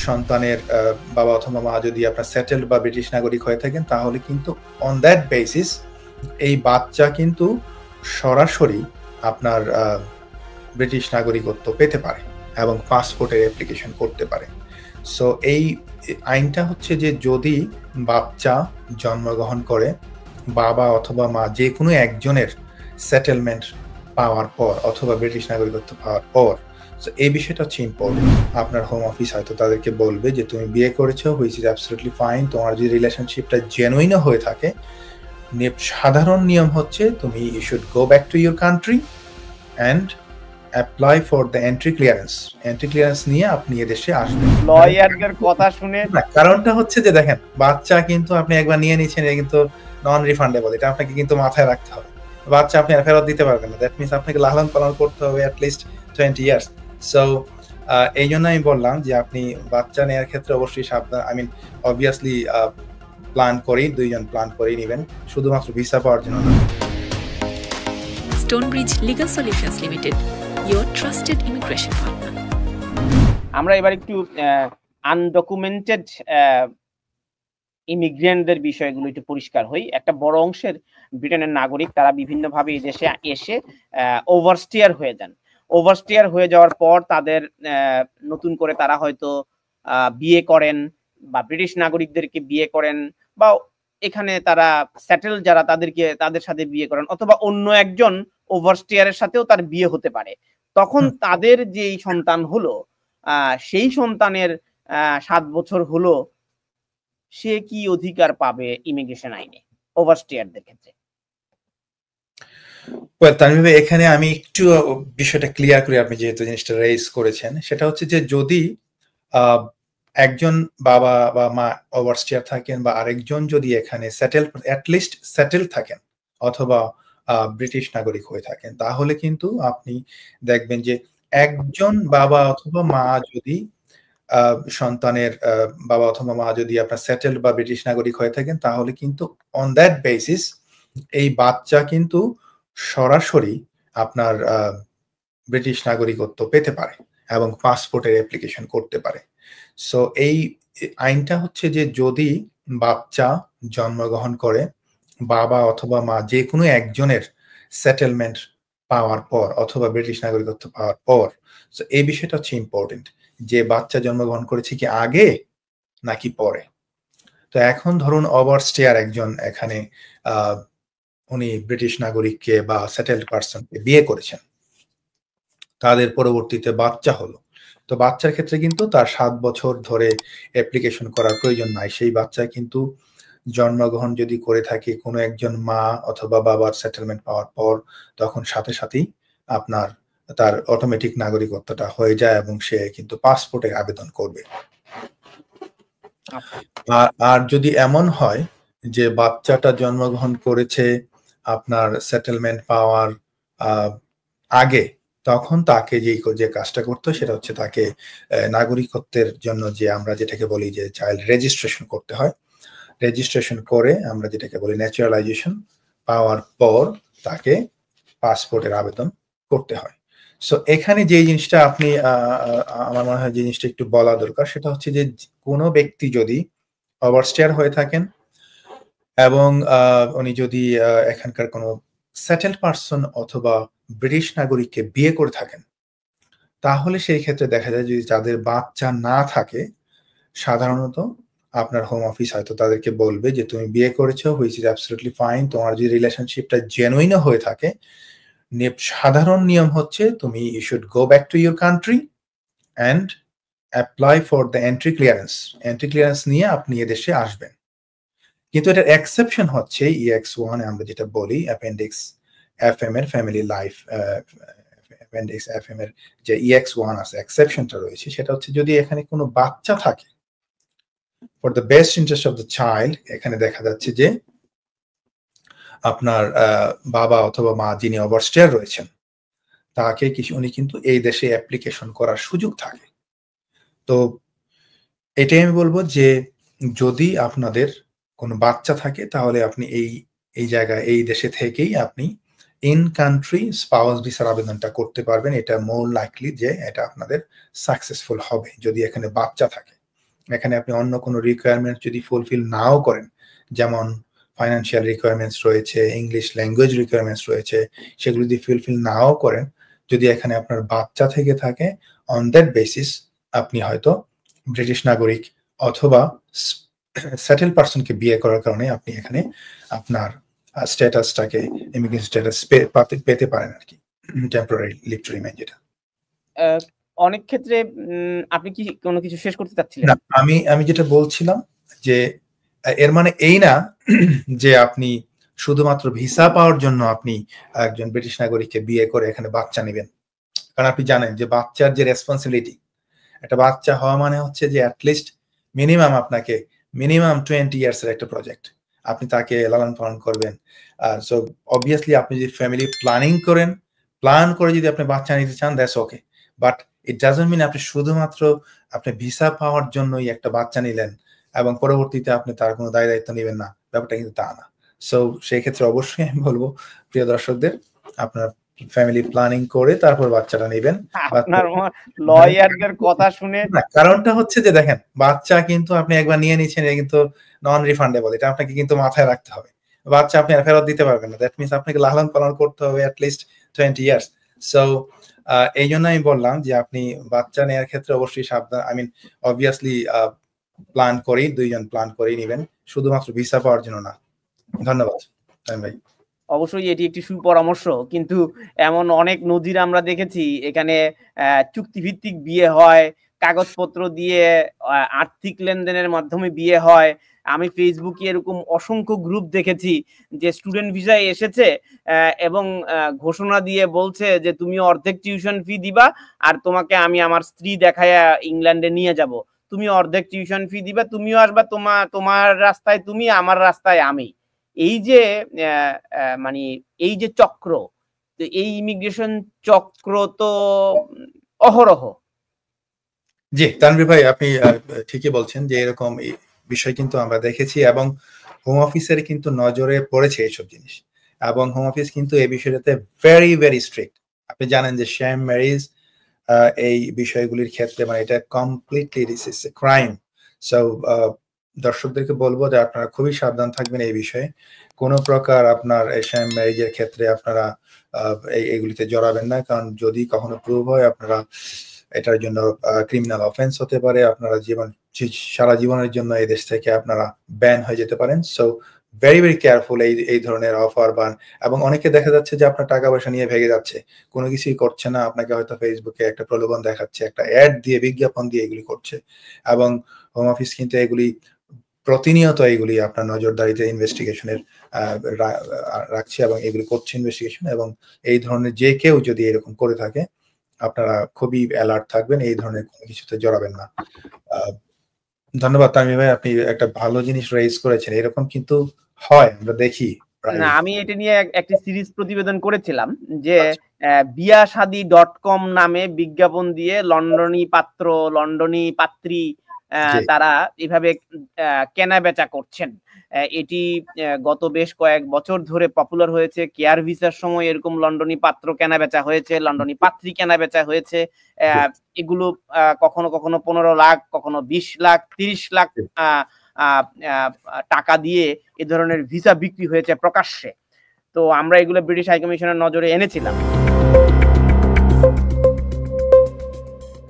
সন্তানের বাবা অথবা মা যদি আপনার সেটেলড বা ব্রিটিশ নাগরিক হয়ে থাকেন, তাহলে কিন্তু অন দ্যাট বেসিস এই বাচ্চা কিন্তু সরাসরি আপনার ব্রিটিশ নাগরিকত্ব পেতে পারে এবং পাসপোর্টের অ্যাপ্লিকেশন করতে পারে। সো এই আইনটা হচ্ছে যে যদি বাচ্চা জন্মগ্রহণ করে বাবা অথবা মা যে কোনো একজনের সেটেলমেন্ট পাওয়ার পর অথবা ব্রিটিশ নাগরিকত্ব পাওয়ার পর, সো এই বিষয়টা হচ্ছে ইম্পর্টেন্ট। আপনার হোম অফিস হয়তো তাদেরকে বলবে যে তুমি বিয়ে করেছো, হুইচ ইজ অ্যাবসলিউটলি ফাইন। তোমার যদি রিলেশনশিপটা জেনুইনও হয়ে থাকে, সাধারণ নিয়ম হচ্ছে তুমি you should go back to your country and apply for the entry clearance. Entry clearance নিয়ে আপনি এদেশে আসবেন। লয়ারদের কথা শুনে কারণটা হচ্ছে যে দেখেন, বাচ্চা কিন্তু আপনি একবার নিয়ে নিচ্ছেন, এটা কিন্তু নন রিফান্ডেবল। এটা আপনাকে কিন্তু মাথায় রাখতে হবে। বাচ্চা আপনি আর ফেরত দিতে পারবেন না। দ্যাট মিনস আপনাকে লালন পালন করতে হবে অ্যাট লিস্ট 20 ইয়ার্স। সো এই জন্য আমি বললাম যে আপনি বাচ্চা নেওয়ার ক্ষেত্রে অবশ্যই সাবধান। আই মিন অবভিয়াসলি প্ল্যান করেই, দুইজন প্ল্যান করেই নেবেন, শুধুমাত্র ভিসা পাওয়ার জন্য না। Stonebridge legal solutions limited, your trusted immigration partner. আমরা এবার একটু আনডকুমেন্টেড ইমিগ্রেন্টদের বিষয়গুলো একটু পরিষ্কার হই। একটা বড় অংশের ব্রিটেনের নাগরিক তারা বিভিন্নভাবে এই দেশে এসে ওভারস্টিয়ার হয়ে যান। ওভারস্টিয়ার হয়ে যাওয়ার পর তাদের নতুন করে তারা হয়তো বিয়ে করেন বা ব্রিটিশ নাগরিকদেরকে বিয়ে করেন, বা এখানে তারা সেটেল যারা তাদের সাথে বিয়ে করেন, অথবা অন্য একজন ওভারস্টিয়ারের সাথেও তার বিয়ে হতে পারে। তখন তাদের যে সন্তান হলো, সেই সন্তানের 7 বছর হলো, সে কি অধিকার পাবে ইমিগ্রেশন আইনে ওভারস্টিয়ারদের ক্ষেত্রে? এখানে আমি একটু বিষয়টা ক্লিয়ার করি। আপনি যেহেতু জিনিসটা রেইজ করেছেন, সেটা হচ্ছে যে যদি একজন বাবা বা মা ওভারস্টিয়ার থাকেন বা আরেকজন যদি এখানে সেটেল অ্যাটলিস্ট সেটেল থাকেন অথবা ব্রিটিশ নাগরিক হয়ে থাকেন, তাহলে কিন্তু আপনি দেখবেন যে একজন বাবা অথবা মা যদি সন্তানের বাবা অথবা মা যদি আপনার সেটেলড বা ব্রিটিশ নাগরিক হয়ে থাকেন, তাহলে কিন্তু অন দ্যাট বেসিস এই বাচ্চা কিন্তু সরাসরি আপনার ব্রিটিশ নাগরিকত্ব পেতে পারে এবং পাসপোর্টের অ্যাপ্লিকেশন করতে পারে। সো এই আইনটা হচ্ছে যে যদি বাচ্চা জন্মগ্রহণ করে বাবা অথবা মা যে কোনো একজনের সেটেলমেন্ট পাওয়ার পর অথবা ব্রিটিশ নাগরিকত্ব পাওয়ার পর, সো এই বিষয়টা হচ্ছে ইম্পর্টেন্ট যে বাচ্চা জন্মগ্রহণ করেছে কি আগে নাকি পরে। তো এখন ধরুন ওভারস্টেয়ার একজন এখানে উনি ব্রিটিশ নাগরিককে বা সেটেলড পারসনকে বিয়ে করেছেন, তাদের পরবর্তীতে বাচ্চা হলো। তো বাচ্চার ক্ষেত্রে কিন্তু তার 7 বছর ধরে অ্যাপ্লিকেশন করার প্রয়োজন নাই। সেই বাচ্চা কিন্তু জন্মগ্রহণ যদি করে থাকে কোনো একজন মা অথবা বাবার সেটেলমেন্ট পাওয়ার পর, তখন সাথে সাথেই আপনার তার অটোমেটিক নাগরিকত্বটা হয়ে যায় এবং সে কিন্তু পাসপোর্টের আবেদন করবে। আর যদি এমন হয় যে বাচ্চাটা জন্মগ্রহণ করেছে আপনার সেটেলমেন্ট পাওয়ার আগে, তখন তাকে যে কাজটা করতে হয় সেটা হচ্ছে তাকে নাগরিকত্বের জন্য যে আমরা যেটাকে বলি যে চাইল্ড রেজিস্ট্রেশন করতে হয়। রেজিস্ট্রেশন করে আমরা যেটাকে বলি ন্যাচারালাইজেশন পাওয়ার পর তাকে পাসপোর্টের আবেদন করতে হয়। সো এখানে যে জিনিসটা আপনি আমার মনে হয় যে জিনিসটা একটু বলা দরকার, সেটা হচ্ছে যে কোনো ব্যক্তি যদি ওভারস্টেয়ার হয়ে থাকেন এবং উনি যদি এখানকার কোনো সেটেলড পারসন অথবা ব্রিটিশ নাগরিককে বিয়ে করে থাকেন, তাহলে সেই ক্ষেত্রে দেখা যায় যদি যাদের বাচ্চা না থাকে, সাধারণত আপনার হোম অফিস হয়তো তাদেরকে বলবে যে তুমি বিয়ে করেছো, হুইচ ইজ অ্যাবসলিউটলি ফাইন। তোমার যদি রিলেশনশিপটা জেনুইনও হয়ে থাকে, সাধারণ নিয়ম হচ্ছে তুমি you should go back to your country and apply for the entry clearance. Entry clearance নিয়ে আপনি এদেশে আসবেন। কিন্তু এটার এক্সেপশন হচ্ছে EX1, আমরা যেটা বলি অ্যাপেন্ডিক্স FM এর ফ্যামিলি লাইফ, অ্যাপেন্ডিক্স FM এর যে EX1 আছে, এক্সেপশনটা রয়েছে, সেটা হচ্ছে যদি এখানে কোনো বাচ্চা থাকে, for the best interest of the child, এখানে দেখা যাচ্ছে যে আপনার বাবা অথবা মা যিনি ওভারস্টেয়ার রয়েছেন তাকে উনি কিন্তু এই দেশে অ্যাপ্লিকেশন করার সুযোগ থাকে। তো এটাই আমি বলবো যে যদি আপনাদের কোনো বাচ্চা থাকে, তাহলে আপনি এই জায়গায় এই দেশে থেকেই আপনি ইন কান্ট্রি স্পাউস ভিসার আবেদনটা করতে পারবেন। এটা মোর লাইকলি যে এটা আপনাদের সাকসেসফুল হবে যদি এখানে বাচ্চা থাকে। এখানে আপনি অন্য কোনো রিকোয়ারমেন্ট যদি ফুলফিল নাও করেন, যেমন ফাইন্যান্সিয়াল রিকোয়ারমেন্টস রয়েছে, ইংলিশ ল্যাঙ্গুয়েজ রিকোয়ারমেন্টস রয়েছে, সেগুলো যদি ফুলফিল নাও করেন, যদি এখানে আপনার বাচ্চা থেকে থাকে, অন দ্যাট বেসিস আপনি হয়তো ব্রিটিশ নাগরিক অথবা সেটেল পারসনকে বিয়ে করার কারণে আপনি এখানে আপনার স্ট্যাটাসটাকে ইমিগ্রেশন স্ট্যাটাস পেতে পারেন আর কি, টেম্পোরারি লিভ টু রিমেইন যেটা। অনেক ক্ষেত্রে আপনি কি কোনো কিছু শেষ করতে চাচ্ছিলেন? না, আমি যেটা বলছিলাম যে এর মানে এই না যে আপনি শুধুমাত্র ভিসা পাওয়ার জন্য আপনি একজন ব্রিটিশ নাগরিককে বিয়ে করে এখানে বাচ্চা নেবেন। কারণ আপনি জানেন যে বাচ্চার যে রেসপন্সিবিলিটি, একটা বাচ্চা হওয়া মানে হচ্ছে যে অ্যাটলিস্ট আপনাকে মিনিমাম 20 ইয়ার্সের একটা প্রজেক্ট। আপনি তাকে লালন পালন করবেন। সো অবভিয়াসলি আপনি যদি ফ্যামিলি প্ল্যান করে যদি আপনি বাচ্চা নিতে চান, that's okay, but it doesn't mean আপনি শুধুমাত্র আপনি ভিসা পাওয়ার জন্যই একটা বাচ্চা নিলেন এবং পরবর্তীতে আপনি তার কোনো দায় দায়িত্ব নেবেন না, ব্যাপারটা কিন্তু তা না। সো সেই ক্ষেত্রে অবশ্যই আমি বলবো প্রিয় দর্শকদের, আপনার ফ্যামিলি প্ল্যানিং করে তারপর বাচ্চাটা নেবেন। আপনার লয়ারদের কথা শুনে কারণটা হচ্ছে যে দেখেন, বাচ্চা কিন্তু আপনি একবার নিয়ে নিচ্ছেন, এটা কিন্তু নন রিফান্ডেবল, এটা আপনাকে কিন্তু মাথায় রাখতে হবে। বাচ্চা আপনি আর ফেরত দিতে পারবেন না, দ্যাট মিনস আপনাকে লালন পালন করতে হবে অ্যাটলিস্ট 20 ইয়ার্স। সো এই জন্য আমি বললাম যে আপনি বাচ্চা নেওয়ার ক্ষেত্রে অবশ্যই সাবধান। আই মিন অবভিয়াসলি দুইজন প্ল্যান করেই নেবেন, শুধুমাত্র ভিসা পাওয়ার জন্য না। ধন্যবাদ ভাই। অবশ্যই এটি একটি সুপরামর্শ, কিন্তু এমন অনেক নজির আমরা দেখেছি এখানে চুক্তিভিত্তিক বিয়ে হয়, কাগজপত্র দিয়ে আর্থিক লেনদেনের মাধ্যমে বিয়ে হয়। আমি ফেসবুকে এরকম অসংখ্য গ্রুপ দেখেছি যে স্টুডেন্ট ভিসায় এসেছে এবং ঘোষণা দিয়ে বলছে যে তুমি অর্ধেক টিউশন ফি দিবা আর তোমাকে আমি আমার স্ত্রী দেখায় ইংল্যান্ডে নিয়ে যাব, তুমি অর্ধেক টিউশন ফি দিবা, তুমিও আসবা, তোমার রাস্তায় তুমি, আমার রাস্তায় আমি। এই যে মানে এই যে চক্র, এই ইমিগ্রেশন চক্র তো অহরহ। জি তানভীর ভাই, আপনি ঠিকই বলছেন যে এরকম বিষয় কিন্তু আমরা দেখেছি এবং হোম অফিসের কিন্তু নজরে পড়েছে এইসব জিনিস, এবং হোম অফিস কিন্তু এই বিষয়টাতে ভেরি ভেরি স্ট্রিক্ট। আপনি জানেন যে শ্যাম ম্যারেজ এই বিষয়গুলির ক্ষেত্রে মানে এটা completely this is a crime. So দর্শকদেরকে বলবো যে আপনারা খুবই সাবধান থাকবেন এই বিষয়ে। কোনো প্রকার আপনার শ্যাম ম্যারেজের ক্ষেত্রে আপনারা এইগুলিতে জড়াবেন না, কারণ যদি কখনো প্রুভ হয় আপনারা এটার জন্য ক্রিমিনাল অফেন্স হতে পারে, আপনারা সারা জীবনের জন্য এই দেশ থেকে আপনারা ব্যান হয়ে যেতে পারেন। সো ভেরি ভেরি কেয়ারফুল এই ধরনের অফার এবং অনেকে দেখা যাচ্ছে যে আপনার টাকা পয়সা নিয়ে ভেগে যাচ্ছে, কোনো কিছুই করছে না, আপনাকে হয়তো ফেসবুকে একটা প্রলোভন দেখাচ্ছে, একটা অ্যাড দিয়ে, বিজ্ঞাপন দিয়ে এগুলি করছে। এবং হোম অফিস কিন্তু এগুলি প্রতিনিয়ত এগুলি আপনার নজরদারিতে ইনভেস্টিগেশনের রাখছে এবং এগুলি করছে ইনভেস্টিগেশন, এবং এই ধরনের যে কেউ যদি এরকম করে থাকে আপনারা খুবই অ্যালার্ট থাকবেন, এই ধরনের কোনো কিছুতে জড়াবেন না। ধন্যবাদ তামিম ভাই, আপনি একটা ভালো জিনিস রেইজ করেছেন, এরকম কিন্তু হয়, আমরা দেখি। না, আমি এটা নিয়ে একটি সিরিজ প্রতিবেদন করেছিলাম যে biashadi.com নামে বিজ্ঞাপন দিয়ে লন্ডনী পাত্র, লন্ডনী পাত্রী তারা এভাবে কেনা বেচা করছেন। এটি গত বেশ কয়েক বছর ধরে পপুলার হয়েছে। কেয়ার ভিসার সময় এরকম লন্ডনী পাত্র কেনা বেচা হয়েছে, লন্ডনী পাত্রী কেনা বেচা হয়েছে। এগুলো কখনো কখনো 15 লাখ, কখনো 20 লাখ, 30 লাখ টাকা দিয়ে এ ধরনের ভিসা বিক্রি হয়েছে প্রকাশ্যে। তো আমরা এগুলো ব্রিটিশ হাই কমিশনের নজরে এনেছিলাম।